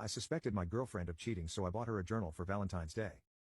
I suspected my girlfriend of cheating, so I bought her a journal for Valentine's Day.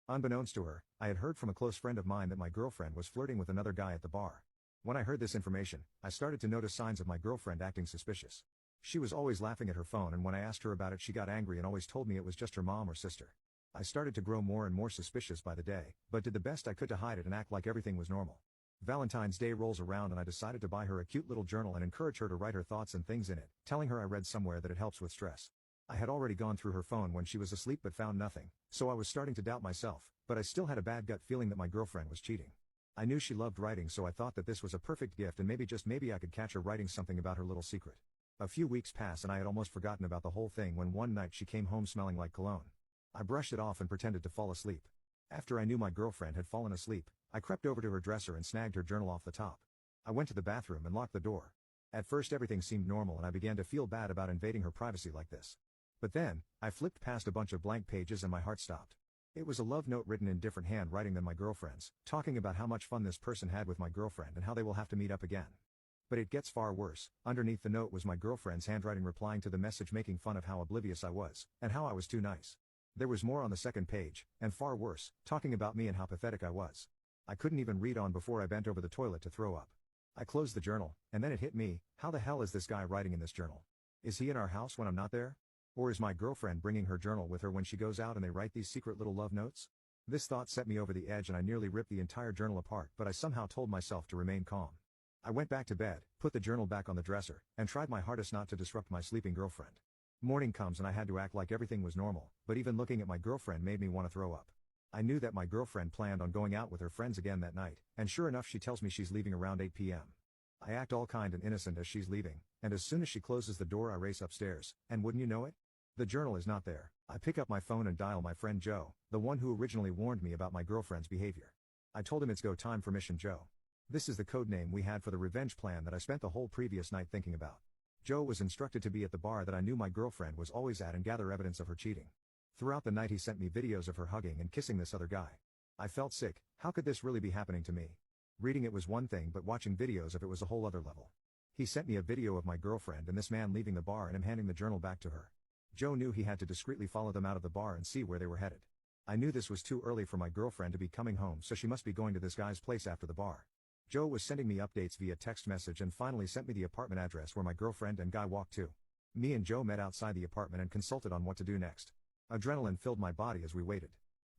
Unbeknownst to her, I had heard from a close friend of mine that my girlfriend was flirting with another guy at the bar. When I heard this information, I started to notice signs of my girlfriend acting suspicious. She was always laughing at her phone, and when I asked her about it, she got angry and always told me it was just her mom or sister. I started to grow more and more suspicious by the day, but did the best I could to hide it and act like everything was normal. Valentine's Day rolls around and I decided to buy her a cute little journal and encourage her to write her thoughts and things in it, telling her I read somewhere that it helps with stress. I had already gone through her phone when she was asleep but found nothing, so I was starting to doubt myself, but I still had a bad gut feeling that my girlfriend was cheating. I knew she loved writing, so I thought that this was a perfect gift and maybe I could catch her writing something about her little secret. A few weeks passed and I had almost forgotten about the whole thing when one night she came home smelling like cologne. I brushed it off and pretended to fall asleep. After I knew my girlfriend had fallen asleep, I crept over to her dresser and snagged her journal off the top. I went to the bathroom and locked the door. At first everything seemed normal and I began to feel bad about invading her privacy like this. But then, I flipped past a bunch of blank pages and my heart stopped. It was a love note written in different handwriting than my girlfriend's, talking about how much fun this person had with my girlfriend and how they will have to meet up again. But it gets far worse. Underneath the note was my girlfriend's handwriting replying to the message, making fun of how oblivious I was, and how I was too nice. There was more on the second page, and far worse, talking about me and how pathetic I was. I couldn't even read on before I bent over the toilet to throw up. I closed the journal, and then it hit me: how the hell is this guy writing in this journal? Is he in our house when I'm not there? Or is my girlfriend bringing her journal with her when she goes out and they write these secret little love notes? This thought set me over the edge and I nearly ripped the entire journal apart, but I somehow told myself to remain calm. I went back to bed, put the journal back on the dresser, and tried my hardest not to disrupt my sleeping girlfriend. Morning comes and I had to act like everything was normal, but even looking at my girlfriend made me want to throw up. I knew that my girlfriend planned on going out with her friends again that night, and sure enough she tells me she's leaving around 8 p.m. I act all kind and innocent as she's leaving, and as soon as she closes the door I race upstairs, and wouldn't you know it? The journal is not there. I pick up my phone and dial my friend Joe, the one who originally warned me about my girlfriend's behavior. I told him it's go time for Mission Joe. This is the code name we had for the revenge plan that I spent the whole previous night thinking about. Joe was instructed to be at the bar that I knew my girlfriend was always at and gather evidence of her cheating. Throughout the night he sent me videos of her hugging and kissing this other guy. I felt sick. How could this really be happening to me? Reading it was one thing, but watching videos of it was a whole other level. He sent me a video of my girlfriend and this man leaving the bar and him handing the journal back to her. Joe knew he had to discreetly follow them out of the bar and see where they were headed. I knew this was too early for my girlfriend to be coming home, so she must be going to this guy's place after the bar. Joe was sending me updates via text message and finally sent me the apartment address where my girlfriend and guy walked to. Me and Joe met outside the apartment and consulted on what to do next. Adrenaline filled my body as we waited.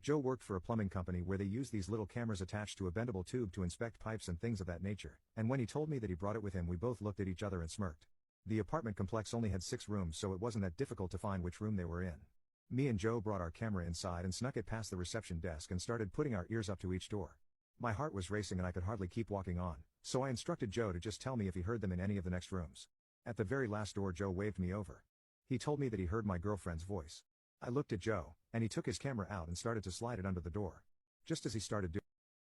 Joe worked for a plumbing company where they use these little cameras attached to a bendable tube to inspect pipes and things of that nature, and when he told me that he brought it with him, we both looked at each other and smirked. The apartment complex only had 6 rooms, so it wasn't that difficult to find which room they were in. Me and Joe brought our camera inside and snuck it past the reception desk and started putting our ears up to each door. My heart was racing and I could hardly keep walking on, so I instructed Joe to just tell me if he heard them in any of the next rooms. At the very last door Joe waved me over. He told me that he heard my girlfriend's voice. I looked at Joe, and he took his camera out and started to slide it under the door. Just as he started doing